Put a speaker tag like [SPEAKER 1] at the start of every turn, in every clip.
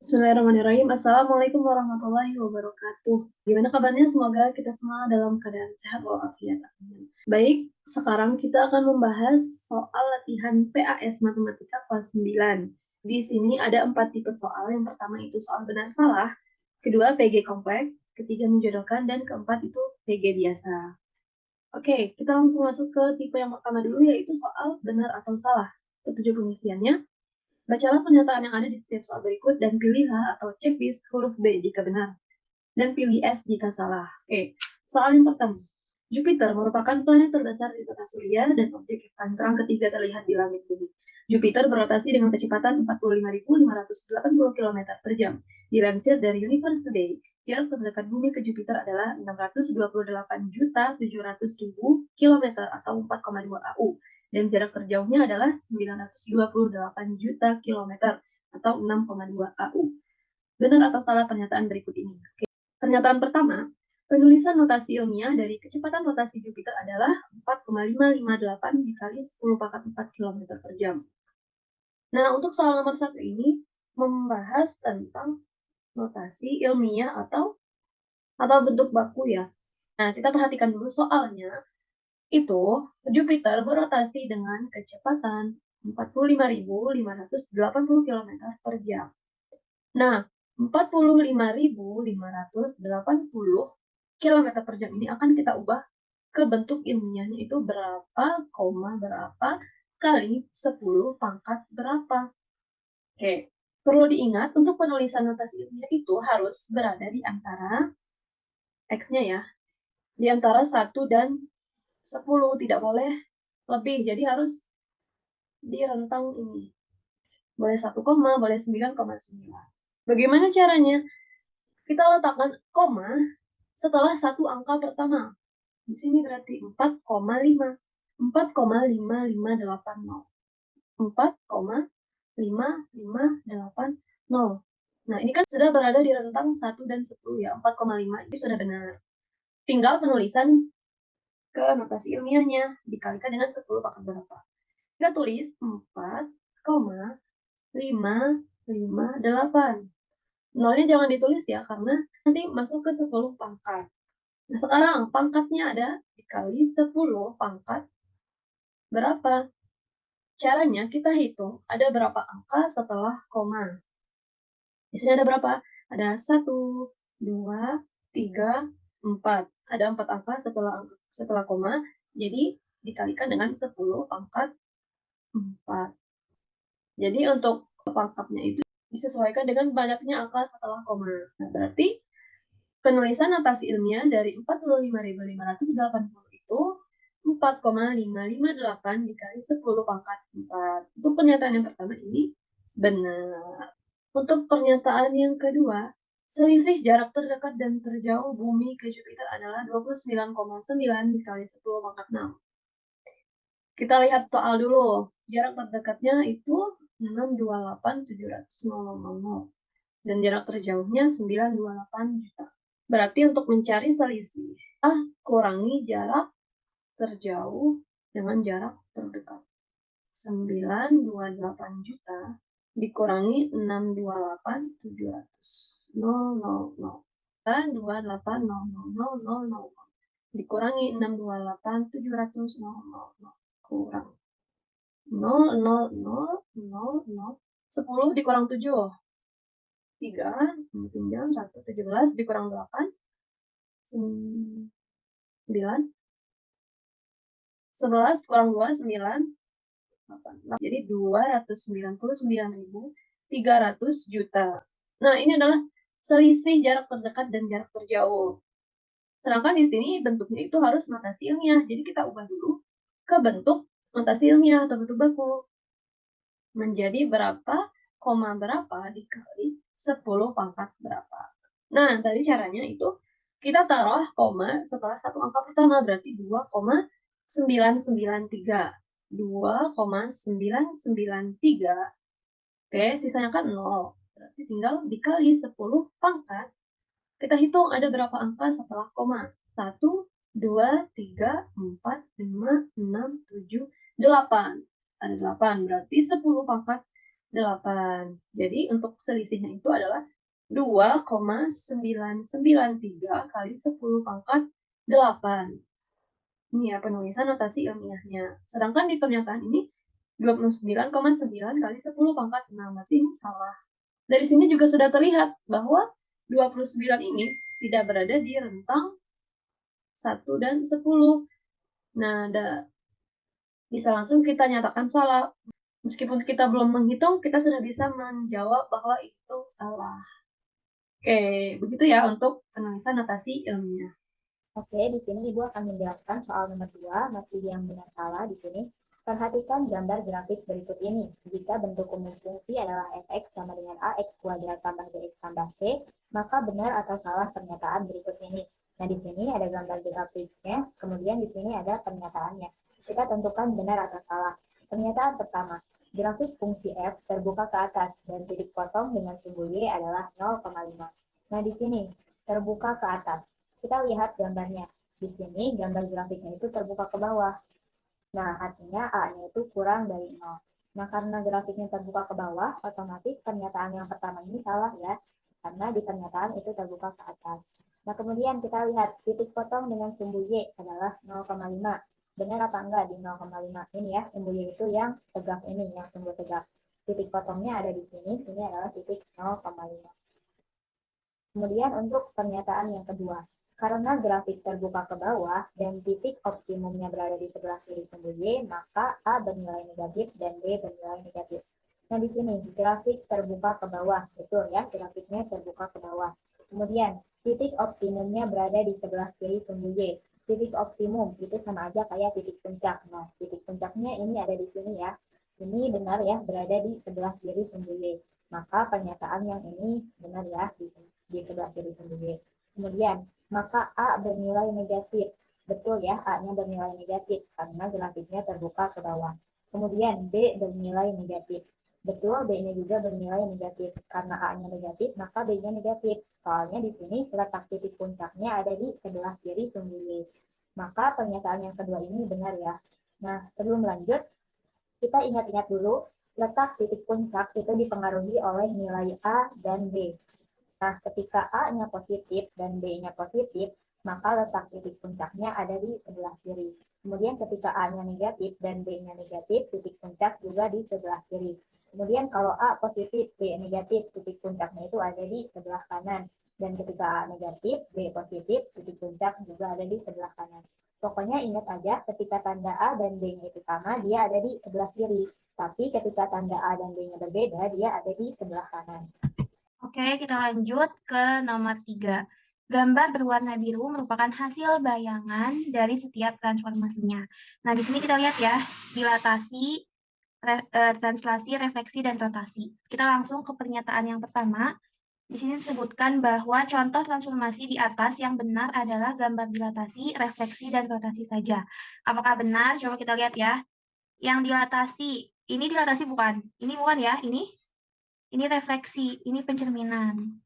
[SPEAKER 1] Bismillahirrahmanirrahim. Assalamualaikum warahmatullahi wabarakatuh. Gimana kabarnya? Semoga kita semua dalam keadaan sehat walafiat. Amin. Baik, sekarang kita akan membahas soal latihan PAS Matematika kelas 9. Di sini ada 4 tipe soal. Yang pertama itu soal benar salah, kedua PG kompleks, ketiga menjodohkan, dan keempat itu PG biasa. Oke, kita langsung masuk ke tipe yang pertama dulu, yaitu soal benar atau salah. Petunjuk pengisiannya: bacalah pernyataan yang ada di setiap soal berikut dan pilihlah atau checklist huruf B jika benar dan pilih S jika salah. Oke, soal yang pertama. Jupiter merupakan planet terbesar di tata surya dan objek yang paling terang ketiga terlihat di langit bumi. Jupiter berotasi dengan kecepatan 45.580 km per jam. Dilansir dari Universe Today, jarak terdekat bumi ke Jupiter adalah 628.700.000 km atau 4,2 AU. Dan jarak terjauhnya adalah 928 juta kilometer atau 6,2 AU. Benar atau salah pernyataan berikut ini? Oke. Pernyataan pertama, penulisan notasi ilmiah dari kecepatan rotasi Jupiter adalah 4,558 dikali 10 pangkat 4 km per jam. Nah, untuk soal nomor 1 ini membahas tentang notasi ilmiah atau bentuk baku ya. Nah, kita perhatikan dulu soalnya. Itu Jupiter berotasi dengan kecepatan 45.580 km per jam. Nah, 45.580 km per jam ini akan kita ubah ke bentuk ilmiahnya itu berapa, berapa, kali 10 pangkat berapa. Oke, perlu diingat untuk penulisan notasi ilmiah itu harus berada di antara X-nya ya, di antara 1 dan 10, tidak boleh lebih, jadi harus di rentang ini. Boleh 1, boleh 9,9. Bagaimana caranya? Kita letakkan koma setelah satu angka pertama. Di sini berarti 4,5. 4,5580. 4,5580. Nah, ini kan sudah berada di rentang 1 dan 10 ya. 4,5 ini sudah benar. Tinggal penulisan ke notasi ilmiahnya dikalikan dengan 10 pangkat berapa. Kita tulis 4,558. Nolnya jangan ditulis ya, karena nanti masuk ke 10 pangkat. Nah, sekarang pangkatnya ada dikali 10 pangkat berapa? Caranya kita hitung ada berapa angka setelah koma. Di sini ada berapa? Ada 1, 2, 3, 4. Ada 4 angka setelah koma, jadi dikalikan dengan 10 pangkat 4. Jadi untuk pangkatnya itu disesuaikan dengan banyaknya angka setelah koma. Nah, berarti penulisan notasi ilmiah dari 45.580 itu 4,558 dikali 10 pangkat 4. Untuk pernyataan yang pertama ini benar. Untuk pernyataan yang kedua, selisih jarak terdekat dan terjauh bumi ke Jupiter adalah 29,9 dikali 10 pangkat 6. Kita lihat soal dulu. Jarak terdekatnya itu 628.700.000 dan jarak terjauhnya 928 juta. Berarti untuk mencari selisih, kita kurangi jarak terjauh dengan jarak terdekat. 928 juta dikurangi 628.700.000. 928.000.000 dikurangi 628.700.000 kurang 0,000,000. 10 dikurang 7. 3, pinjam 1, 17 dikurang 8, 9, 11 kurang 2, 9, 8. Jadi 299.300 juta. Nah, ini adalah selisih jarak terdekat dan jarak terjauh. Sedangkan di sini bentuknya itu harus notasi ilmiah. Jadi kita ubah dulu ke bentuk notasi ilmiah atau bentuk baku. Menjadi berapa, koma berapa dikali 10 pangkat berapa. Nah, tadi caranya itu kita taruh koma setelah satu angka pertama, berarti 2,993. 2,993. Oke, sisanya kan 0. Berarti tinggal dikali 10 pangkat. Kita hitung ada berapa angka setelah koma. 1, 2, 3, 4, 5, 6, 7, 8. Ada 8, berarti 10 pangkat 8. Jadi untuk selisihnya itu adalah 2,993 kali 10 pangkat 8. Ini ya penulisan notasi ilmiahnya. Sedangkan di pernyataan ini 29,9 kali 10 pangkat 6. Berarti ini salah. Dari sini juga sudah terlihat bahwa 29 ini tidak berada di rentang 1 dan 10. Nah, bisa langsung kita nyatakan salah. Meskipun kita belum menghitung, kita sudah bisa menjawab bahwa itu salah. Oke, begitu ya untuk penulisan notasi ilmiah.
[SPEAKER 2] Oke, di sini Ibu akan menjelaskan soal nomor 2, masih yang benar salah di sini. Perhatikan gambar grafik berikut ini. Jika bentuk umum fungsi adalah fx sama dengan ax kuadrat tambah bx tambah c, maka benar atau salah pernyataan berikut ini. Nah, di sini ada gambar grafiknya, kemudian di sini ada pernyataannya. Kita tentukan benar atau salah. Pernyataan pertama, grafik fungsi f terbuka ke atas dan titik potong dengan simbol y adalah 0,5. Nah, di sini terbuka ke atas. Kita lihat gambarnya. Di sini gambar grafiknya itu terbuka ke bawah. Nah, artinya A-nya itu kurang dari 0. Nah, karena grafiknya terbuka ke bawah, otomatis pernyataan yang pertama ini salah ya. Karena di pernyataan itu terbuka ke atas. Nah, kemudian kita lihat titik potong dengan sumbu Y adalah 0,5. Benar apa enggak di 0,5? Ini ya, sumbu Y itu yang tegak ini, yang sumbu tegak. Titik potongnya ada di sini, ini adalah titik 0,5. Kemudian untuk pernyataan yang kedua, karena grafik terbuka ke bawah dan titik optimumnya berada di sebelah kiri sumbu Y, maka A bernilai negatif dan B bernilai negatif. Nah, di sini grafik terbuka ke bawah, betul ya, grafiknya terbuka ke bawah. Kemudian titik optimumnya berada di sebelah kiri sumbu Y. Titik optimum itu sama aja kayak titik puncak. Nah, titik puncaknya ini ada di sini ya. Ini benar ya, berada di sebelah kiri sumbu Y. Maka pernyataan yang ini benar ya di sebelah kiri sumbu Y. Kemudian, maka A bernilai negatif. Betul ya, A-nya bernilai negatif karena grafiknya terbuka ke bawah. Kemudian B bernilai negatif. Betul, B-nya juga bernilai negatif. Karena A-nya negatif, maka B-nya negatif. Soalnya di sini letak titik puncaknya ada di sebelah kiri sumbu Y. Maka pernyataan yang kedua ini benar ya. Nah, sebelum lanjut, kita ingat-ingat dulu, letak titik puncak itu dipengaruhi oleh nilai A dan B. Nah, ketika A-nya positif dan B-nya positif, maka letak titik puncaknya ada di sebelah kiri. Kemudian ketika A-nya negatif dan B-nya negatif, titik puncak juga di sebelah kiri. Kemudian kalau A positif, B negatif, titik puncaknya itu ada di sebelah kanan. Dan ketika A negatif, B positif, titik puncak juga ada di sebelah kanan. Pokoknya ingat aja, ketika tanda A dan B-nya itu sama, dia ada di sebelah kiri. Tapi ketika tanda A dan B-nya berbeda, dia ada di sebelah kanan.
[SPEAKER 3] Oke, kita lanjut ke nomor 3. Gambar berwarna biru merupakan hasil bayangan dari setiap transformasinya. Nah, di sini kita lihat ya, dilatasi, translasi, refleksi, dan rotasi. Kita langsung ke pernyataan yang pertama. Di sini disebutkan bahwa contoh transformasi di atas yang benar adalah gambar dilatasi, refleksi, dan rotasi saja. Apakah benar? Coba kita lihat ya. Yang dilatasi, ini dilatasi bukan? Ini bukan ya, ini refleksi, ini pencerminan.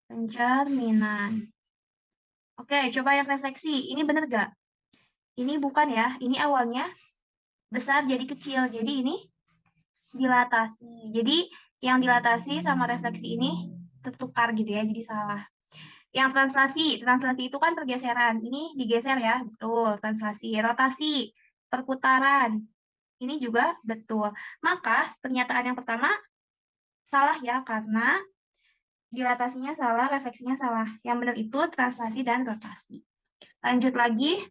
[SPEAKER 3] Pencerminan. Oke, coba yang refleksi. Ini benar gak? Ini bukan ya. Ini awalnya besar jadi kecil. Jadi ini dilatasi. Jadi yang dilatasi sama refleksi ini tertukar gitu ya. Jadi salah. Yang translasi itu kan pergeseran. Ini digeser ya. Betul, translasi. Rotasi, perputaran. Ini juga betul. Maka pernyataan yang pertama salah ya, karena dilatasinya salah, refleksinya salah. Yang benar itu translasi dan rotasi. Lanjut lagi,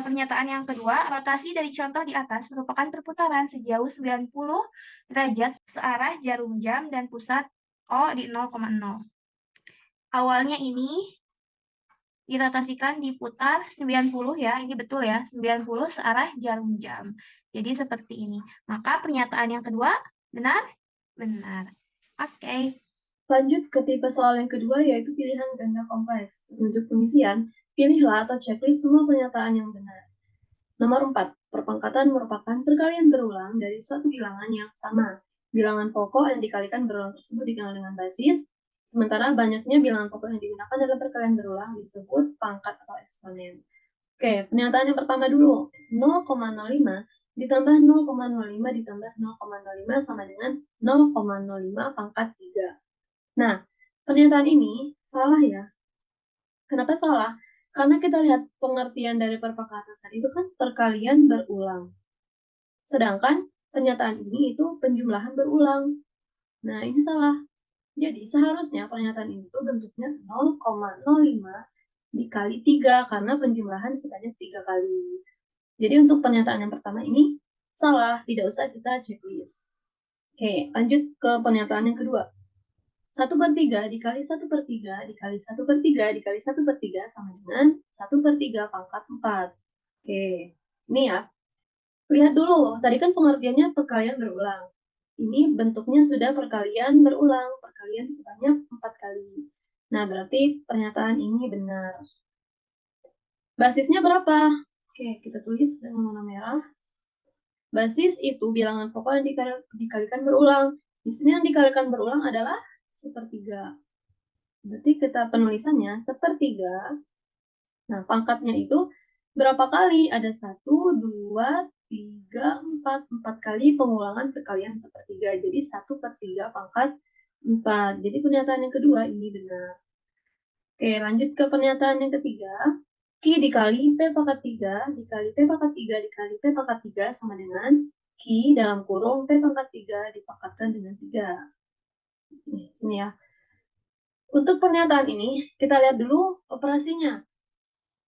[SPEAKER 3] pernyataan yang kedua, rotasi dari contoh di atas merupakan perputaran sejauh 90 derajat searah jarum jam dan pusat O di 0,0. Awalnya ini dirotasikan diputar 90 ya, ini betul ya, 90 searah jarum jam. Jadi seperti ini. Maka pernyataan yang kedua benar? Benar. Oke.
[SPEAKER 1] Lanjut ke tipe soal yang kedua, yaitu pilihan ganda kompleks. Untuk pengisian, pilihlah atau checklist semua pernyataan yang benar. Nomor 4. Perpangkatan merupakan perkalian berulang dari suatu bilangan yang sama. Bilangan pokok yang dikalikan berulang tersebut dikenal dengan basis, sementara banyaknya bilangan pokok yang digunakan dalam perkalian berulang disebut pangkat atau eksponen. Oke, pernyataan yang pertama dulu. 0,05 ditambah 0,05 ditambah 0,05 sama dengan 0,05 pangkat 3. Nah, pernyataan ini salah ya. Kenapa salah? Karena kita lihat pengertian dari perpakatan tadi itu kan perkalian berulang. Sedangkan pernyataan ini itu penjumlahan berulang. Nah, ini salah. Jadi, seharusnya pernyataan ini tuh bentuknya 0,05 dikali 3 karena penjumlahan sebanyak 3 kali. Jadi, untuk pernyataan yang pertama ini salah, tidak usah kita checklist. Oke, lanjut ke pernyataan yang kedua. 1/3 dikali 1/3 dikali 1/3 dikali 1/3 sama dengan 1/3 pangkat 4. Oke, ini ya. Lihat dulu, tadi kan pengertiannya perkalian berulang. Ini bentuknya sudah perkalian berulang, perkalian sebanyak 4 kali. Nah, berarti pernyataan ini benar. Basisnya berapa? Oke, kita tulis dengan warna merah. Basis itu bilangan pokok yang dikalikan berulang. Di sini yang dikalikan berulang adalah 1/3. Berarti kita penulisannya 1/3. Nah, pangkatnya itu berapa kali? Ada 1, 2, 3, 4. 4 kali pengulangan perkalian 1/3. Jadi 1/3 pangkat 4. Jadi pernyataan yang kedua ini benar. Oke, lanjut ke pernyataan yang ketiga. Q dikali P pangkat 3 dikali P pangkat 3 dikali P pangkat 3 sama dengan Q dalam kurung P pangkat 3 dipangkatkan dengan 3. Nih, sini ya. Untuk pernyataan ini, kita lihat dulu operasinya.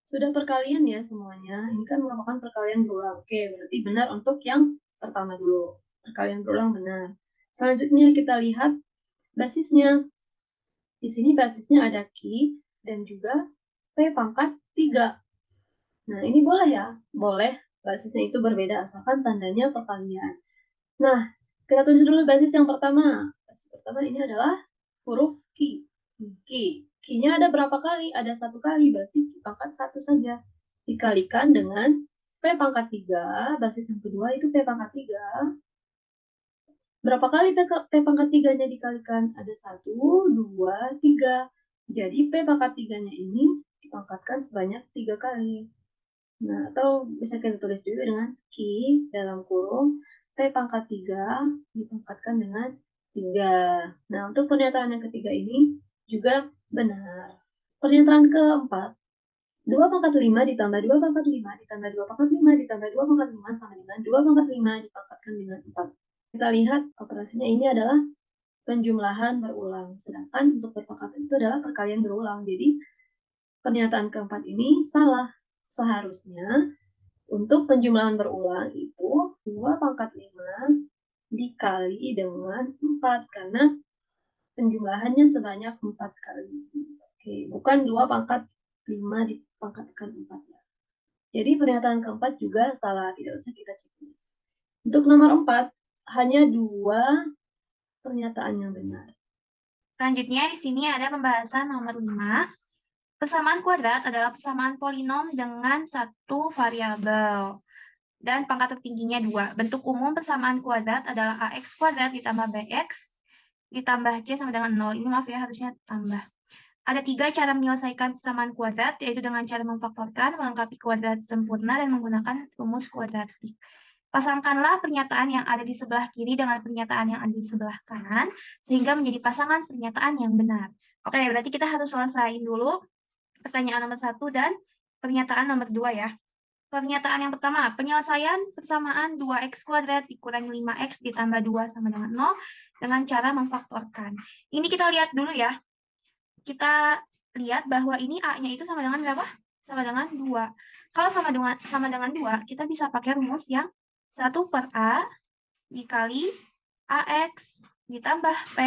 [SPEAKER 1] Sudah perkalian ya semuanya. Ini kan merupakan perkalian berulang. Oke, berarti benar untuk yang pertama dulu. Perkalian berulang benar. Selanjutnya kita lihat basisnya. Di sini basisnya ada Q dan juga P pangkat 3. Nah, ini boleh ya? Boleh. Basisnya itu berbeda asalkan tandanya perkalian. Nah, kita tulis dulu basis yang pertama. Basis pertama ini adalah huruf Q. Q-nya ada berapa kali? Ada 1 kali, berarti Q pangkat 1 saja. Dikalikan dengan P pangkat 3, basis yang kedua itu P pangkat 3. Berapa kali P pangkat 3-nya dikalikan? Ada 1, 2, 3. Jadi P pangkat 3-nya ini dipangkatkan sebanyak 3 kali. Nah, atau bisa kita tulis juga dengan Q dalam kurung P pangkat 3 dipangkatkan dengan 3. Nah, untuk pernyataan yang ketiga ini juga benar. Pernyataan keempat, 2 pangkat 5 ditambah 2 pangkat 5 ditambah 2 pangkat 5 ditambah 2 pangkat 5 sama dengan 2 pangkat 5 dipangkatkan dengan 4. Kita lihat operasinya ini adalah penjumlahan berulang. Sedangkan untuk perpangkatan itu adalah perkalian berulang. Jadi, pernyataan keempat ini salah. Seharusnya untuk penjumlahan berulang itu 2 pangkat 5 dikali dengan 4 karena penjumlahannya sebanyak 4 kali. Oke, bukan 2 pangkat 5 dipangkatkan 4 ya. Jadi pernyataan keempat juga salah, tidak usah kita checklist. Untuk nomor 4 hanya 2 pernyataan yang benar.
[SPEAKER 3] Selanjutnya di sini ada pembahasan nomor 5. Persamaan kuadrat adalah persamaan polinom dengan satu variabel dan pangkat tertingginya 2. Bentuk umum persamaan kuadrat adalah ax kuadrat ditambah bx ditambah c sama dengan 0. Ini maaf ya, harusnya tambah. Ada 3 cara menyelesaikan persamaan kuadrat, yaitu dengan cara memfaktorkan, melengkapi kuadrat sempurna, dan menggunakan rumus kuadratik. Pasangkanlah pernyataan yang ada di sebelah kiri dengan pernyataan yang ada di sebelah kanan, sehingga menjadi pasangan pernyataan yang benar. Oke, berarti kita harus selesaiin dulu pertanyaan nomor 1 dan pernyataan nomor 2 ya. Pernyataan yang pertama, penyelesaian persamaan 2x kuadrat dikurangi 5x ditambah 2 sama dengan 0 dengan cara memfaktorkan. Ini kita lihat dulu ya. Kita lihat bahwa ini A-nya itu sama dengan berapa? Sama dengan 2. Kalau sama dengan 2, kita bisa pakai rumus yang 1/A dikali AX ditambah P.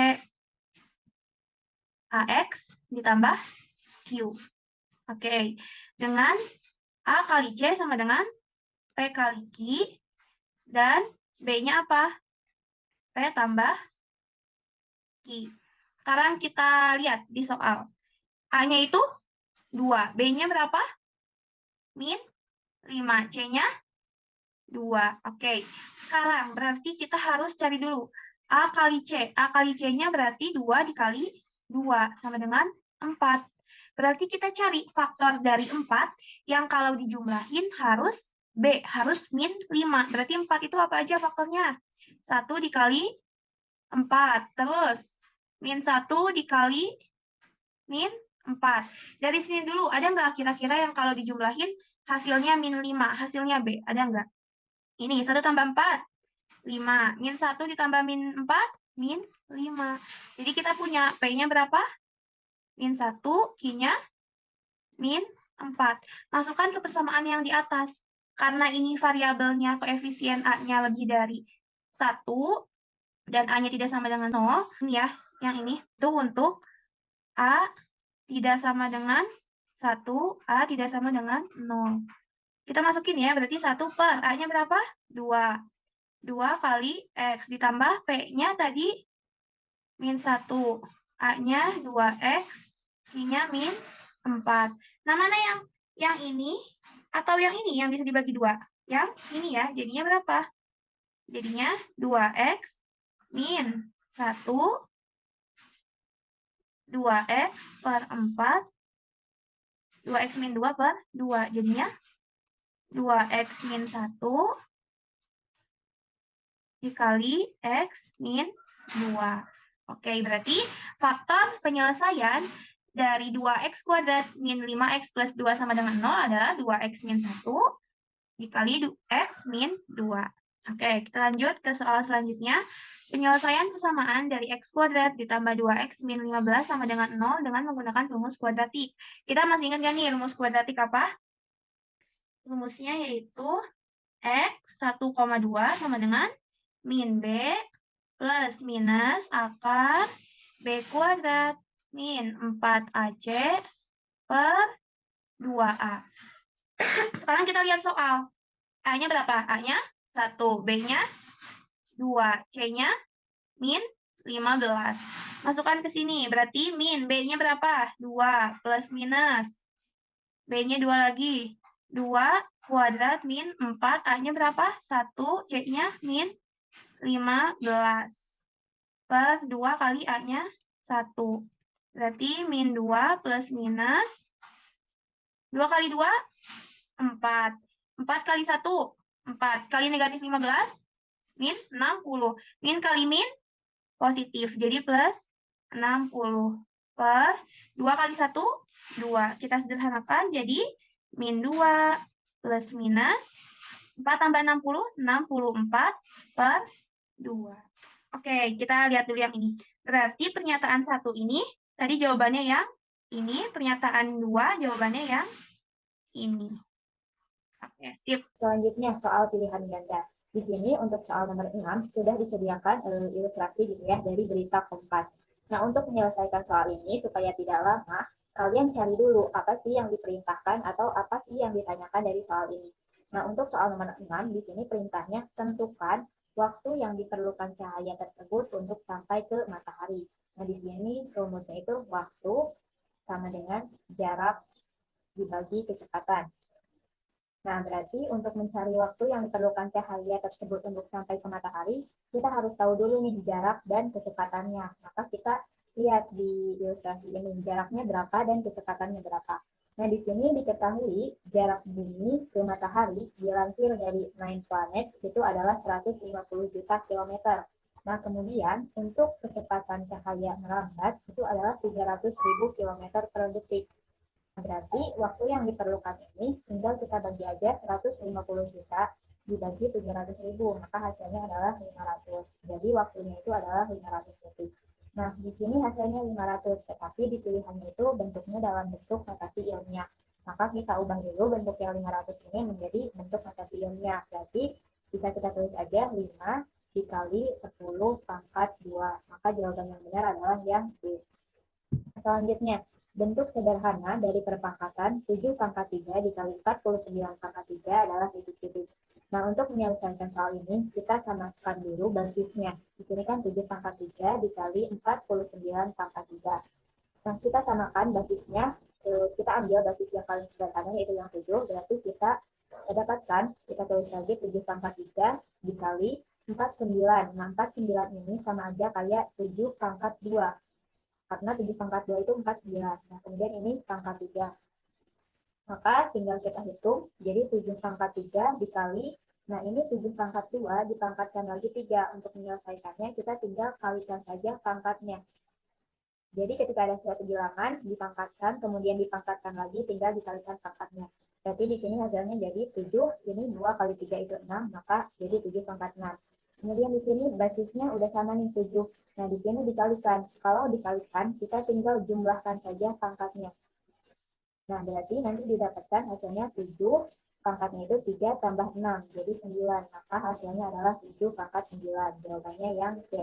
[SPEAKER 3] AX ditambah Q. Oke, dengan A kali C sama dengan P kali Q, dan B-nya apa? P tambah Q. Sekarang kita lihat di soal. A-nya itu 2, B-nya berapa? Min 5, C-nya 2. Oke, sekarang berarti kita harus cari dulu A kali C. A kali C-nya berarti 2 dikali 2, sama dengan 4. Berarti kita cari faktor dari 4 yang kalau dijumlahin harus B harus min 5. Berarti 4 itu apa aja faktornya? 1 dikali 4. Terus min 1 dikali min 4. Dari sini dulu, ada nggak kira-kira yang kalau dijumlahin hasilnya min 5? Hasilnya B, ada nggak? Ini 1 tambah 4, 5. Min 1 ditambah min 4, min 5. Jadi kita punya P-nya berapa? Min 1, Q-nya min 4. Masukkan ke persamaan yang di atas. Karena ini variabelnya koefisien A-nya lebih dari 1, dan A-nya tidak sama dengan 0, ini ya, yang ini, itu untuk A tidak sama dengan 1, A tidak sama dengan 0. Kita masukin ya, berarti 1 per A-nya berapa? 2. 2 kali X ditambah P-nya tadi min 1. A-nya 2X, Q-nya min 4. Nah, mana yang ini atau yang ini yang bisa dibagi 2? Yang ini ya, jadinya berapa? Jadinya 2X min 1, 2X per 4, 2X min 2 per 2. Jadinya 2X min 1 dikali X min 2. Oke, berarti faktor penyelesaian dari 2X kuadrat min 5X plus 2 sama dengan 0 adalah 2X min 1 dikali X min 2. Oke, kita lanjut ke soal selanjutnya. Penyelesaian persamaan dari X kuadrat ditambah 2X min 15 sama dengan 0 dengan menggunakan rumus kuadratik. Kita masih ingat nggak nih rumus kuadratik apa? Rumusnya yaitu X 1,2 sama dengan min B plus minus akar B kuadrat min 4AC per 2A. Sekarang kita lihat soal. A-nya berapa? A-nya 1, B-nya 2, C-nya min 15. Masukkan ke sini, berarti min B-nya berapa? 2 plus minus. B-nya 2 lagi. 2 kuadrat min 4, A-nya berapa? 1, C-nya min 15. Per 2 kali A-nya 1. Berarti min 2 plus minus. 2 kali 2, 4. 4 kali 1, 4. Kali negatif 15, min 60. Min kali min, positif. Jadi plus 60. Per 2 kali 1, 2. Kita sederhanakan jadi min 2 plus minus 4 tambah 60, 64 per 2. Oke, kita lihat dulu yang ini. Berarti pernyataan 1 ini, tadi jawabannya yang ini, pernyataan 2 jawabannya yang ini. Oke, sip.
[SPEAKER 2] Selanjutnya soal pilihan ganda. Di sini untuk soal nomor 6 sudah disediakan ilustrasi gitu ya dari berita Kompas. Nah, untuk menyelesaikan soal ini supaya tidak lama, kalian cari dulu apa sih yang diperintahkan atau apa sih yang ditanyakan dari soal ini. Nah, untuk soal nomor 6 di sini perintahnya tentukan waktu yang diperlukan cahaya tersebut untuk sampai ke matahari. Nah, di sini rumusnya itu waktu sama dengan jarak dibagi kecepatan. Nah, berarti untuk mencari waktu yang diperlukan cahaya tersebut untuk sampai ke matahari, kita harus tahu dulu nih jarak dan kecepatannya. Maka kita lihat di ilustrasi ini, jaraknya berapa dan kecepatannya berapa. Nah, di sini diketahui jarak bumi ke matahari dilansir dari Nine Planet itu adalah 150 juta kilometer. Nah, kemudian untuk kecepatan cahaya merambat itu adalah 300.000 kilometer per detik. Berarti waktu yang diperlukan ini tinggal kita bagi aja 150 juta dibagi 700.000, maka hasilnya adalah 500. Jadi waktunya itu adalah 500 detik. Nah, di sini hasilnya 500, tetapi di pilihannya itu bentuknya dalam bentuk notasi ilmiah. Maka kita ubah dulu bentuk yang 500 ini menjadi bentuk notasi ilmiah. Berarti bisa kita tulis aja 5 dikali 10 pangkat 2. Maka jawaban yang benar adalah yang B. Selanjutnya, bentuk sederhana dari perpangkatan 7 pangkat 3 dikali 49 pangkat 3 adalah titik-titik. Nah, untuk menyelesaikan soal ini, kita samakan dulu basisnya. Di sini kan 7 pangkat 3 dikali 49 pangkat 3. Nah, kita samakan basisnya, kita ambil basis yang paling sederhana, yaitu yang 7, berarti kita dapatkan, kita tulis lagi 7 pangkat 3 dikali 49. Nah, 49 ini sama aja kayak 7 pangkat 2. Karena 7 pangkat 2 itu 49. Nah, kemudian ini pangkat 3. Maka tinggal kita hitung, jadi 7 pangkat 3 dikali, nah ini 7 pangkat 2 dipangkatkan lagi 3. Untuk menyelesaikannya, kita tinggal kalikan saja pangkatnya. Jadi ketika ada suatu bilangan, dipangkatkan, kemudian dipangkatkan lagi, tinggal dikalikan pangkatnya. Berarti di sini hasilnya jadi 7, ini 2 kali 3 itu 6, maka jadi 7 pangkat 6. Kemudian di sini basisnya udah sama nih 7. Nah, di sini dikalikan. Kalau dikalikan, kita tinggal jumlahkan saja pangkatnya. Nah, berarti nanti didapatkan hasilnya 7, pangkatnya itu 3 tambah 6, jadi 9. Maka hasilnya adalah 7 pangkat 9. Jawabannya yang C.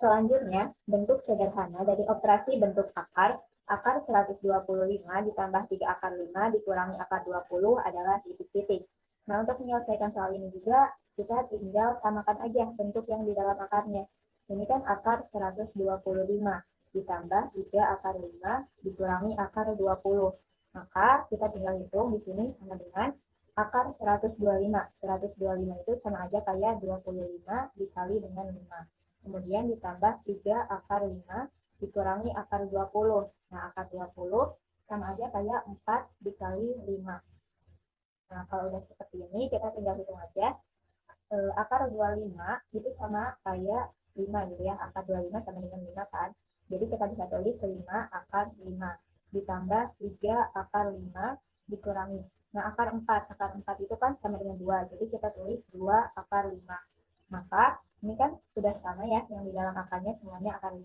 [SPEAKER 2] Selanjutnya, bentuk sederhana dari operasi bentuk akar 125 ditambah 3 akar 5 dikurangi akar 20 adalah titik-titik. Nah, untuk menyelesaikan soal ini juga, kita tinggal samakan aja bentuk yang di dalam akarnya. Ini kan akar 125 ditambah 3 akar 5 dikurangi akar 20. Maka kita tinggal hitung di sini sama dengan akar 125. 125 itu sama aja kayak 25 dikali dengan 5. Kemudian ditambah 3 akar 5 dikurangi akar 20. Nah, akar 20 sama aja kayak 4 dikali 5. Nah, kalau udah seperti ini, kita tinggal hitung aja. Akar 25 itu sama kayak 5 gitu ya. Akar 25 sama dengan 5 kan. Jadi kita bisa tulis 5 akar 5 ditambah 3 akar 5 dikurangi. Nah, akar 4. Akar 4 itu kan sama dengan 2. Jadi kita tulis 2 akar 5. Maka ini kan sudah sama ya, yang di dalam akarnya semuanya akar 5.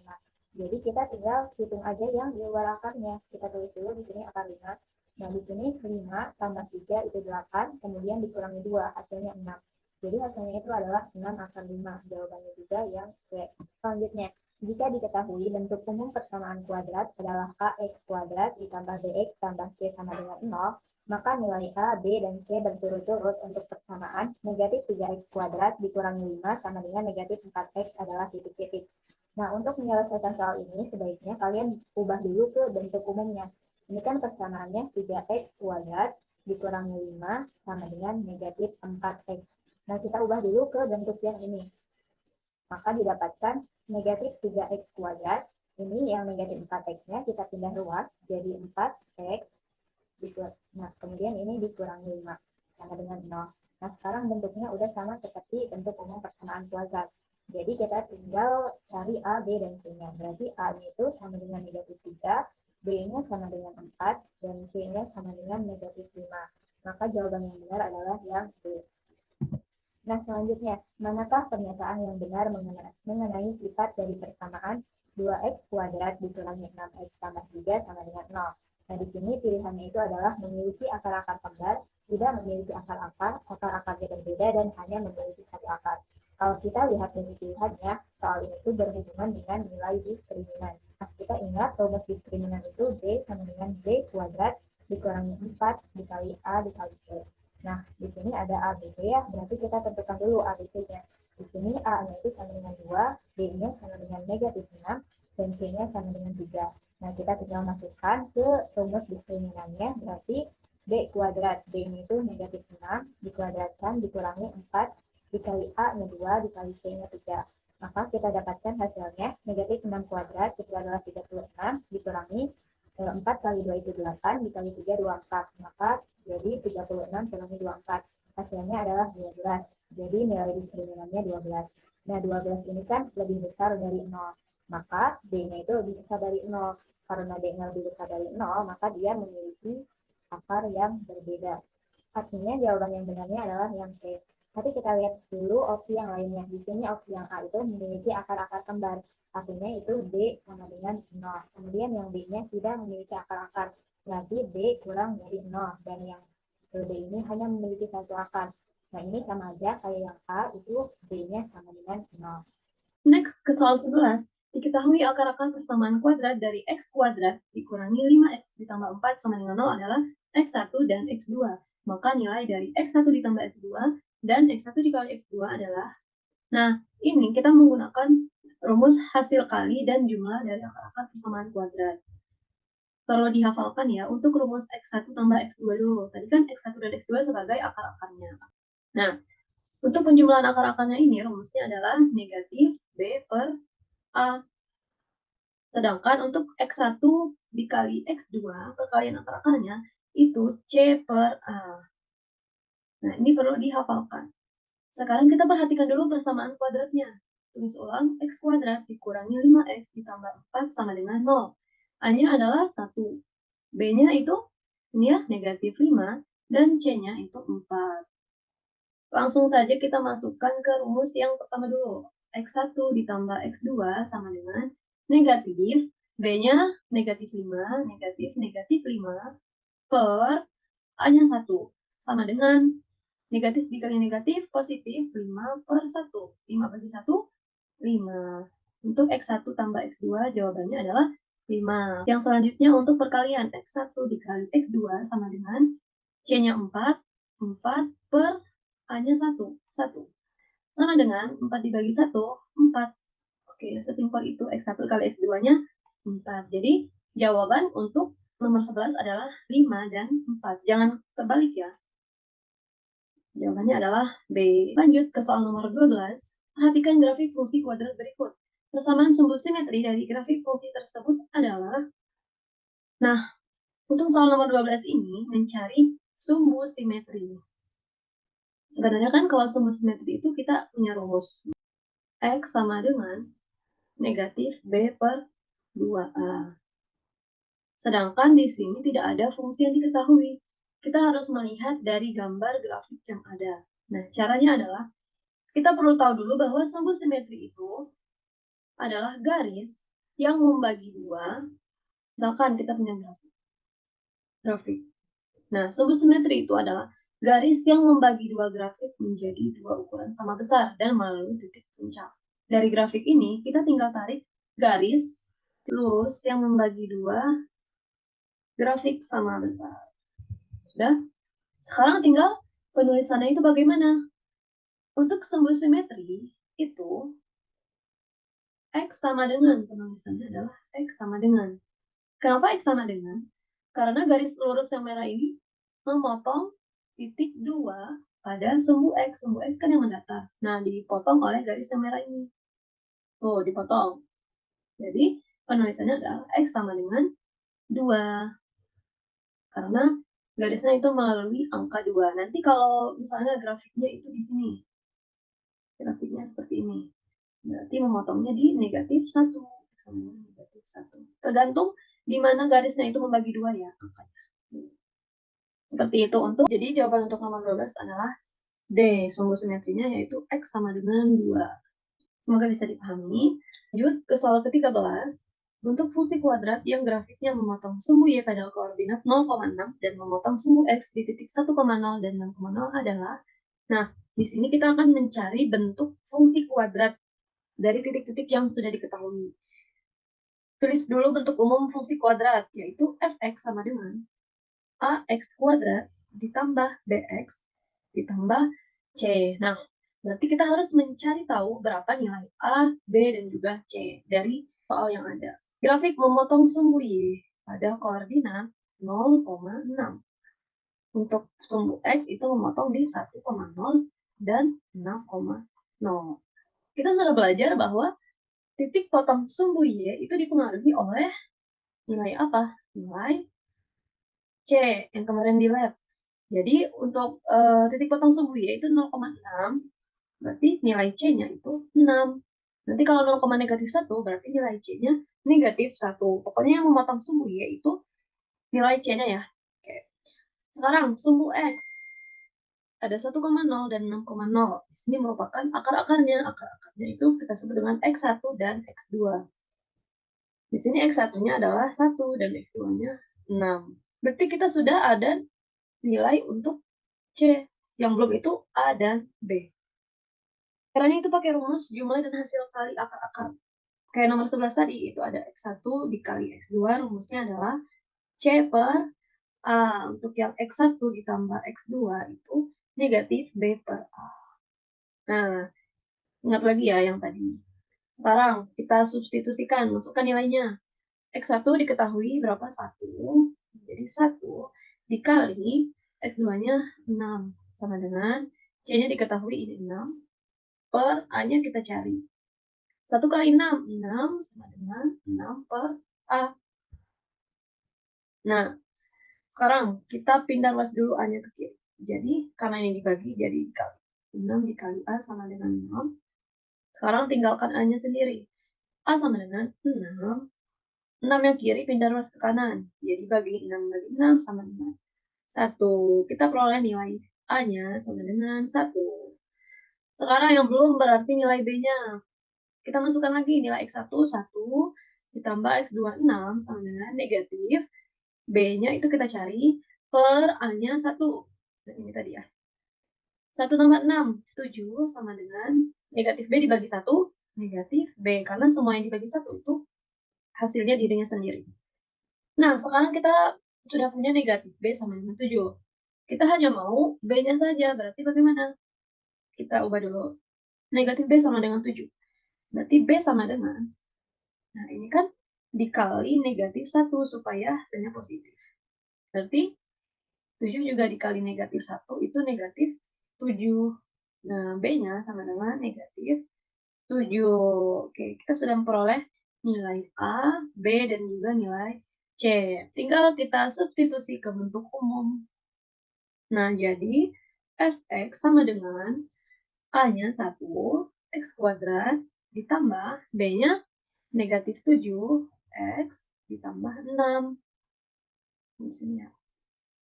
[SPEAKER 2] Jadi kita tinggal hitung aja yang di luar akarnya. Kita tulis dulu di sini akar 5. Nah, di sini 5 tambah 3 itu 8, kemudian dikurangi 2, hasilnya 6. Jadi hasilnya itu adalah 6 akar 5. Jawabannya juga yang C. Selanjutnya, jika diketahui bentuk umum persamaan kuadrat adalah ax kuadrat ditambah bx tambah c sama dengan 0, maka nilai A, B, dan C berturut-turut untuk persamaan negatif 3x kuadrat dikurangi 5 sama dengan negatif 4x adalah titik-titik. Nah, untuk menyelesaikan soal ini, sebaiknya kalian ubah dulu ke bentuk umumnya. Ini kan persamaannya 3x kuadrat dikurangi 5 sama dengan negatif 4x. Nah, kita ubah dulu ke bentuk yang ini. Maka didapatkan negatif 3x kuadrat. Ini yang negatif 4x-nya kita pindah ruas jadi 4x. Nah, kemudian ini dikurangi 5 sama dengan 0. Nah, sekarang bentuknya udah sama seperti bentuk umum persamaan kuadrat. Jadi kita tinggal cari A, B, dan C-nya. Berarti A-nya itu sama dengan negatif 3, B-nya sama dengan 4, dan C-nya sama dengan negatif 5. Maka jawaban yang benar adalah yang B. Nah, selanjutnya, manakah pernyataan yang benar mengenai sifat dari persamaan 2x kuadrat dikurangi 6x tambah 3 sama dengan 0? Nah, di sini pilihannya itu adalah memiliki akar-akar kembar, tidak memiliki akar-akar, akar-akarnya berbeda, dan hanya memiliki satu akar. Kalau kita lihat dari pilihannya, soal ini itu berhubungan dengan nilai diskriminan. Nah, kita ingat rumus diskriminan itu B sama dengan B kuadrat dikurangi 4 dikali A dikali C. Nah, di sini ada A, B, C ya, berarti kita tentukan dulu A, B, C-nya. Di sini A-nya itu sama dengan 2, B-nya sama dengan negatif 6, dan C-nya sama dengan 3. Nah, kita tinggal masukkan ke rumus diskriminannya, berarti B kuadrat, B-nya itu negatif 6, dikuadratkan, dikurangi 4, dikali A-nya 2, dikali C-nya 3. Maka kita dapatkan hasilnya, negatif 6 kuadrat, itu adalah 36, dikurangi 4 kali 2 itu 8, dikali 3, 24. Maka jadi 36 kurangi 24. Hasilnya adalah 12. Jadi nilai diskriminannya 12. Nah, 12 ini kan lebih besar dari 0. Maka D-nya itu lebih besar dari 0. Karena D-nya lebih besar dari 0, maka dia memiliki akar yang berbeda. Artinya jawaban yang benarnya adalah yang C. Tapi kita lihat dulu opsi yang lainnya. Di sini opsi yang A itu memiliki akar-akar kembar. Artinya itu D sama dengan 0. Kemudian yang B-nya tidak memiliki akar-akar. Berarti B kurang dari 0. Dan yang B ini hanya memiliki satu akar. Nah, ini sama aja kayak yang A, itu B-nya sama dengan 0.
[SPEAKER 1] Next, ke soal 11. Diketahui akar-akar persamaan kuadrat dari x kuadrat dikurangi 5x ditambah 4 sama dengan 0 adalah x1 dan x2. Maka nilai dari x1 ditambah x2 dan x1 dikali x2 adalah... Nah, ini kita menggunakan rumus hasil kali dan jumlah dari akar-akar persamaan kuadrat. Perlu dihafalkan ya, untuk rumus x1 tambah x2 dulu. Tadi kan x1 dan x2 sebagai akar-akarnya. Nah, untuk penjumlahan akar-akarnya ini rumusnya adalah negatif B per A. Sedangkan untuk X1 dikali X2, perkalian akar-akarnya, itu C per A. Nah, ini perlu dihafalkan. Sekarang kita perhatikan dulu persamaan kuadratnya. Tulis ulang X kuadrat dikurangi 5X ditambah 4 sama dengan 0. A-nya adalah 1. B-nya itu ini ya, negatif 5. Dan C-nya itu 4. Langsung saja kita masukkan ke rumus yang pertama dulu. X1 ditambah X2 sama dengan negatif. B-nya negatif 5, negatif 5 per A-nya 1. Sama dengan negatif dikali negatif, positif 5 per 1. 5 bagi 1, 5. Untuk X1 tambah X2 jawabannya adalah 5. Yang selanjutnya untuk perkalian X1 dikali X2 sama dengan C-nya 4. 4 per A-nya 1. 1. Sama dengan 4 dibagi 1, 4. Oke, sesimpel itu. X1 kali X2-nya 4. Jadi jawaban untuk nomor 11 adalah 5 dan 4. Jangan terbalik ya. Jawabannya adalah B. Lanjut ke soal nomor 12. Perhatikan grafik fungsi kuadrat berikut. Persamaan sumbu simetri dari grafik fungsi tersebut adalah... Nah, untuk soal nomor 12 ini mencari sumbu simetri. Sebenarnya kan kalau sumbu simetri itu kita punya rumus. X sama dengan negatif B per 2A. Sedangkan di sini tidak ada fungsi yang diketahui. Kita harus melihat dari gambar grafik yang ada. Nah, caranya adalah kita perlu tahu dulu bahwa sumbu simetri itu adalah garis yang membagi dua. Misalkan kita punya grafik. Nah, sumbu simetri itu adalah garis yang membagi dua grafik menjadi dua ukuran sama besar dan melalui titik puncak. Dari grafik ini, kita tinggal tarik garis lurus yang membagi dua grafik sama besar. Sudah? Sekarang tinggal penulisannya itu bagaimana? Untuk sumbu simetri itu X sama dengan, penulisannya adalah X sama dengan. Kenapa X sama dengan? Karena garis lurus yang merah ini memotong titik 2 pada sumbu X. Sumbu X kan yang mendatar. Nah, dipotong oleh garis yang merah ini. Oh, dipotong. Jadi, penulisannya adalah X sama dengan 2. Karena garisnya itu melalui angka 2. Nanti kalau misalnya grafiknya itu di sini. Grafiknya seperti ini. Berarti memotongnya di negatif 1. X sama dengan negatif 1. Tergantung di mana garisnya itu membagi 2 ya angkanya. Seperti itu untuk, jadi jawaban untuk nomor 12 adalah D. Sumbu simetrinya yaitu X sama dengan 2. Semoga bisa dipahami. Lanjut ke soal ke-13. Bentuk fungsi kuadrat yang grafiknya memotong sumbu Y pada koordinat 0,6 dan memotong sumbu X di titik 1,0 dan 6,0 adalah, nah, di sini kita akan mencari bentuk fungsi kuadrat dari titik-titik yang sudah diketahui. Tulis dulu bentuk umum fungsi kuadrat, yaitu Fx sama dengan AX kuadrat ditambah BX ditambah C. Nah, berarti kita harus mencari tahu berapa nilai A, B, dan juga C dari soal yang ada. Grafik memotong sumbu Y pada koordinat 0,6. Untuk sumbu X itu memotong di 1,0 dan 6,0. Kita sudah belajar bahwa titik potong sumbu Y itu dipengaruhi oleh nilai apa? Nilai C yang kemarin di lab. Jadi untuk titik potong sumbu Y itu 0,6, berarti nilai C-nya itu 6. Nanti kalau 0, negatif 1, berarti nilai C-nya negatif 1. Pokoknya yang memotong sumbu Y itu nilai C-nya ya. Oke. Sekarang sumbu X ada 1,0 dan 6,0. Di sini merupakan akar-akarnya. Akar-akarnya itu kita sebut dengan X1 dan X2. Di sini X1-nya adalah 1 dan X2-nya 6. Berarti kita sudah ada nilai untuk C. Yang belum itu A dan B. Caranya itu pakai rumus jumlah dan hasil kali akar-akar. Kayak nomor 11 tadi, itu ada X1 dikali X2, rumusnya adalah C per A. Untuk yang X1 ditambah X2 itu negatif B per A. Nah, ingat lagi ya yang tadi. Sekarang kita substitusikan, masukkan nilainya. X1 diketahui berapa? 1. Jadi 1 dikali X2-nya 6. Sama dengan C-nya diketahui ini 6. Per A-nya kita cari. 1 kali 6, 6 sama dengan 6 per A. Nah, Sekarang kita pindah ruas dulu A-nya ke kiri. Jadi karena ini dibagi jadi dikali. 6 dikali A sama dengan 6. Sekarang tinggalkan A-nya sendiri. A sama dengan 6. 6 yang kiri pindah ruas ke kanan. Jadi bagi 6 bagi 6 sama dengan 1. Kita peroleh nilai A-nya sama dengan 1. Sekarang yang belum berarti nilai B-nya. Kita masukkan lagi nilai X1, 1, ditambah X2, 6, sama dengan negatif. B-nya itu kita cari per A-nya 1. Nah, ini tadi ya. 1 tambah 6, 7, sama dengan negatif B dibagi 1, negatif B. Karena semua yang dibagi 1 itu hasilnya dirinya sendiri. Nah, sekarang kita sudah punya negatif B sama dengan 7. Kita hanya mau B-nya saja, berarti bagaimana? Kita ubah dulu. Negatif B sama dengan 7. Berarti B sama dengan, nah ini kan dikali negatif 1 supaya hasilnya positif. Berarti 7 juga dikali negatif 1 itu negatif 7. Nah, B-nya sama dengan negatif 7. Oke, kita sudah memperoleh nilai A, B, dan juga nilai C. Tinggal kita substitusi ke bentuk umum. Nah, jadi fx sama dengan A-nya 1, X kuadrat, ditambah B-nya negatif 7, X ditambah 6. Di sini ya.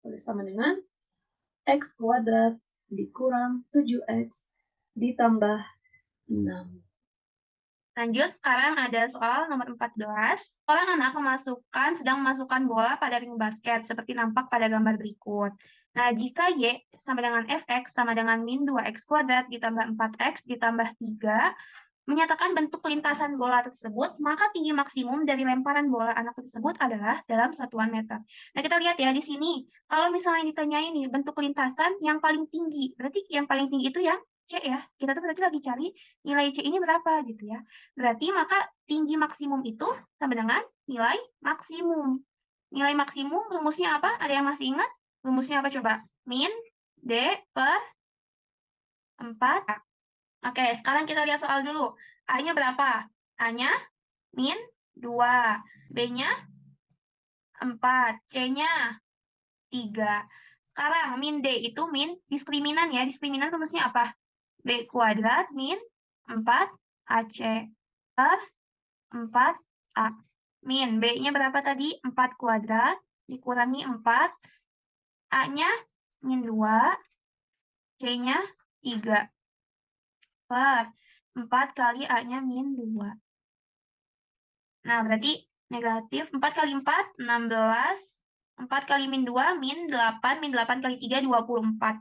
[SPEAKER 1] Tulis sama dengan X kuadrat dikurang 7X ditambah 6.
[SPEAKER 3] Lanjut, sekarang ada soal nomor 14. Seorang anak sedang memasukkan bola pada ring basket, seperti nampak pada gambar berikut. Nah, jika Y sama dengan Fx sama dengan min 2X kuadrat ditambah 4X ditambah 3, menyatakan bentuk lintasan bola tersebut, maka tinggi maksimum dari lemparan bola anak tersebut adalah dalam satuan meter. Nah, kita lihat ya di sini, kalau misalnya ditanyain nih bentuk lintasan yang paling tinggi, berarti yang paling tinggi itu yang C ya. Kita tuh berarti lagi cari nilai C ini berapa gitu ya. Berarti maka tinggi maksimum itu sama dengan nilai maksimum. Nilai maksimum rumusnya apa? Ada yang masih ingat? Rumusnya apa coba? Min D per 4. Oke, sekarang kita lihat soal dulu. A-nya berapa? A-nya min 2. B-nya 4. C-nya 3. Sekarang min D itu min diskriminan ya. Diskriminan rumusnya apa? B kuadrat min 4 AC per 4A. Min B-nya berapa tadi? 4 kuadrat dikurangi 4. A-nya min 2. C-nya 3. Per 4 kali A-nya min 2. Nah, berarti negatif 4 kali 4, 16. 4 kali min 2, min 8. Min 8 kali 3, 24.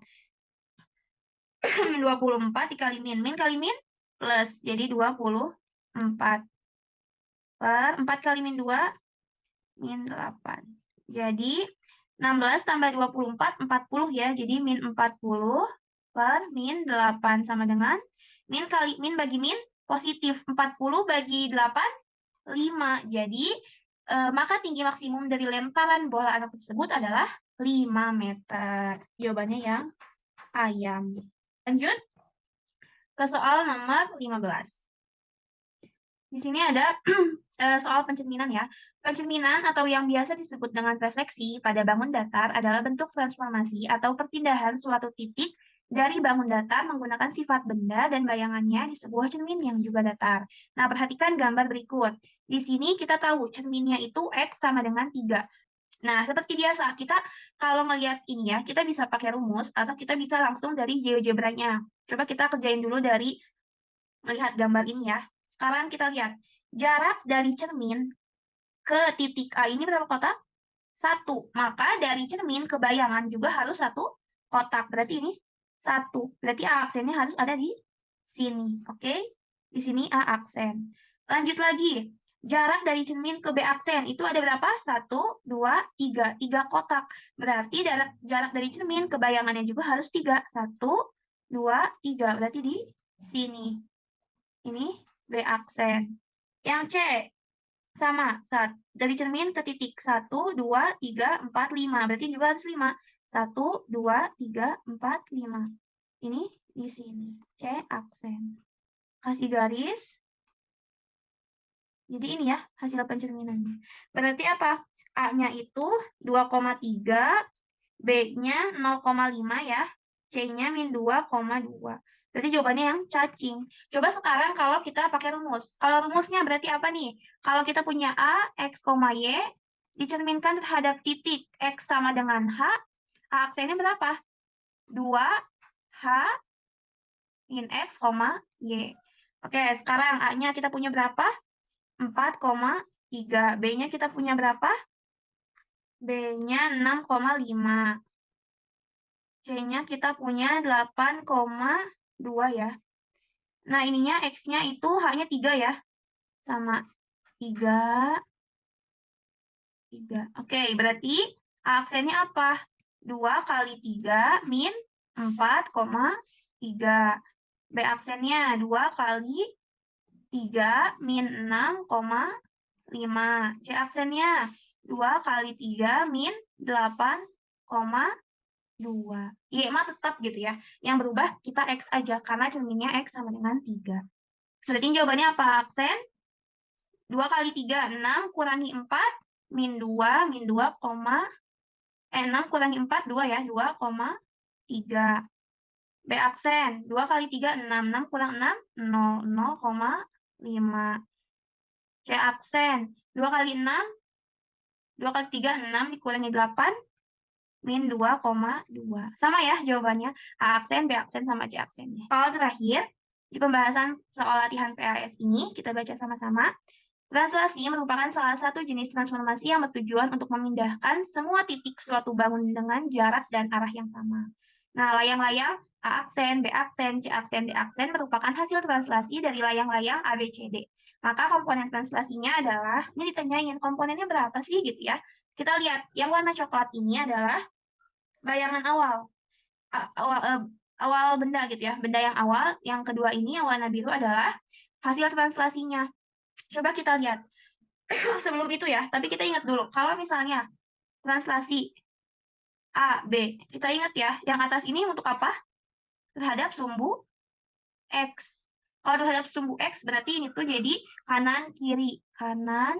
[SPEAKER 3] Min 24 dikali min. Min kali min, plus. Jadi 24. Per 4 kali min 2, min 8. Jadi 16 tambah 24, 40 ya. Jadi min 40 per min 8 sama dengan min kali min bagi min positif. 40 bagi 8, 5. Jadi maka tinggi maksimum dari lemparan bola anak tersebut adalah 5 meter. Jawabannya yang ayam. Lanjut ke soal nomor 15. Di sini ada soal pencerminan ya. Pencerminan atau yang biasa disebut dengan refleksi pada bangun datar adalah bentuk transformasi atau perpindahan suatu titik dari bangun datar menggunakan sifat benda dan bayangannya di sebuah cermin yang juga datar. Nah, perhatikan gambar berikut. Di sini kita tahu cerminnya itu X sama dengan 3. Nah, seperti biasa, kita kalau melihat ini ya, kita bisa pakai rumus atau kita bisa langsung dari GeoGebra-nya. Coba kita kerjain dulu dari melihat gambar ini ya. Sekarang kita lihat, jarak dari cermin ke titik A ini berapa kotak? 1. Maka dari cermin ke bayangan juga harus 1 kotak. Berarti ini 1. Berarti A aksennya harus ada di sini. Oke? Di sini A aksen. Lanjut lagi. Jarak dari cermin ke B aksen itu ada berapa? 1, 2, 3. 3 kotak. Berarti jarak dari cermin ke bayangannya juga harus 3. 1, 2, 3. Berarti di sini. Ini B aksen. Yang C sama dari cermin ke titik 1, 2, 3, 4, 5. Berarti juga harus 5. 1, 2, 3, 4, 5. Ini di sini. C aksen. Kasih garis. Jadi ini ya hasil pencerminannya. Berarti apa? A-nya itu 2,3, B-nya 0,5 ya, C-nya min 2,2. Berarti jawabannya yang cacing. Coba sekarang kalau kita pakai rumus. Kalau rumusnya berarti apa nih? Kalau kita punya A, X, Y, dicerminkan terhadap titik X sama dengan H, A aksennya berapa? 2H min X, Y. Oke, sekarang A-nya kita punya berapa? 4,3. B-nya kita punya berapa? B-nya 6,5. C-nya kita punya 8,2 ya. Nah, ininya X-nya itu H-nya 3 ya. Sama 3, 3. Oke, berarti A aksennya apa? 2 kali 3 min 4,3. B aksennya 2 kali 3 min 6,5. C aksennya 2 kali 3 min 8,2. Y mah tetap gitu ya. Yang berubah kita X aja, karena cerminnya X sama dengan 3. Berarti jawabannya apa aksen? 2 kali 3, 6 kurangi 4, min 2, min 2, 6 kurangi 4, 2 ya, 2,3. B aksen, 2 kali 3, 6, 6 kurang 6, 0, 0,5. C aksen, 2 kali 6, 2 kali 3, 6 dikurangi 8, min 2,2. Sama ya jawabannya, A aksen, B aksen, sama C aksennya. Soal terakhir, di pembahasan soal latihan PAS ini, kita baca sama-sama. Translasi merupakan salah satu jenis transformasi yang bertujuan untuk memindahkan semua titik suatu bangunan dengan jarak dan arah yang sama. Nah, layang-layang A aksen, B aksen, C aksen, D aksen merupakan hasil translasi dari layang-layang A, B, C, D. Maka komponen translasinya adalah, ini ditanyain komponennya berapa sih gitu ya. Kita lihat, yang warna coklat ini adalah bayangan awal. Awal benda gitu ya, benda yang awal. Yang kedua ini yang warna biru adalah hasil translasinya. Coba kita lihat. Sebelum itu ya, tapi kita ingat dulu, kalau misalnya translasi A, B, kita ingat ya, yang atas ini untuk apa? Terhadap sumbu X. Kalau terhadap sumbu X, berarti ini tuh jadi kanan, kiri. Kanan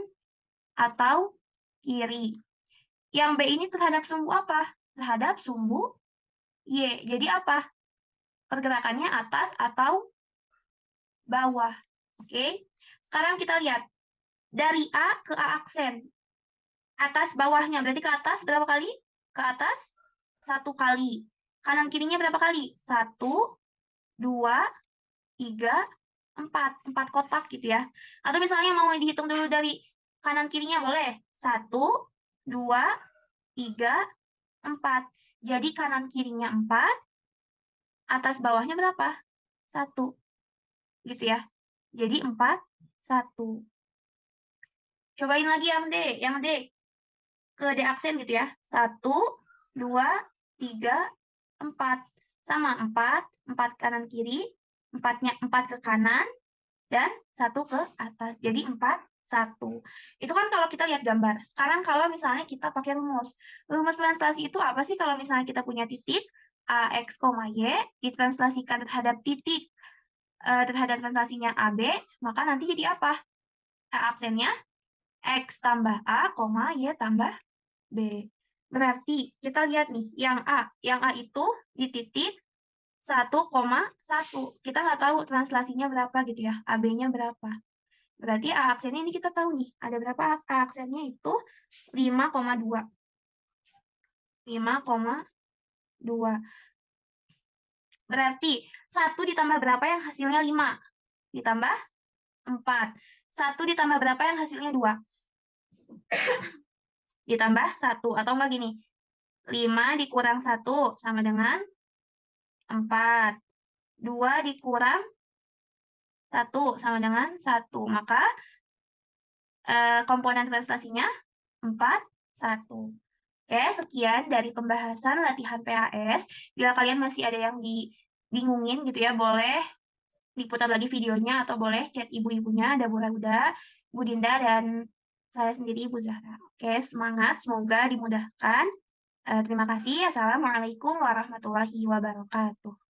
[SPEAKER 3] atau kiri. Yang B ini terhadap sumbu apa? Terhadap sumbu Y. Jadi apa? Pergerakannya atas atau bawah. Oke? Sekarang kita lihat. Dari A ke A aksen. Atas bawahnya, berarti ke atas berapa kali? Ke atas 1 kali. Kanan kirinya berapa kali? 1, 2, 3, 4. 4 kotak gitu ya. Atau misalnya mau dihitung dulu dari kanan kirinya boleh. 1, 2, 3, 4. Jadi kanan kirinya 4, atas bawahnya berapa? 1. Gitu ya. Jadi 4, 1. Cobain lagi yang D. Yang D ke D aksen gitu ya. 1, 2, 3, 4. Sama 4 kanan kiri, 4 ke kanan, dan 1 ke atas. Jadi 4, 1. Itu kan kalau kita lihat gambar. Sekarang kalau misalnya kita pakai rumus. Rumus translasi itu apa sih kalau misalnya kita punya titik A, X, Y, ditranslasikan terhadap titik, terhadap translasinya AB, maka nanti jadi apa? A aksennya X tambah A, Y tambah B. Berarti kita lihat nih, yang A itu di titik 1,1. Kita nggak tahu translasinya berapa gitu ya, AB-nya berapa. Berarti A aksennya ini kita tahu nih, ada berapa A aksennya itu 5,2. 5,2. Berarti 1 ditambah berapa yang hasilnya 5? Ditambah 4. 1 ditambah berapa yang hasilnya 2? Ditambah 1. Atau enggak gini, 5 dikurang 1 sama dengan 4. 2 dikurang 1 sama dengan 1. Maka komponen translasinya 4, 1. Oke, sekian dari pembahasan latihan PAS. Bila kalian masih ada yang dibingungin gitu ya, boleh diputar lagi videonya atau boleh chat ibu-ibunya, ada Bu Rauda, Bu Dinda, dan saya sendiri, Bu Zahra. Oke, semangat, semoga dimudahkan. Terima kasih. Assalamualaikum warahmatullahi wabarakatuh.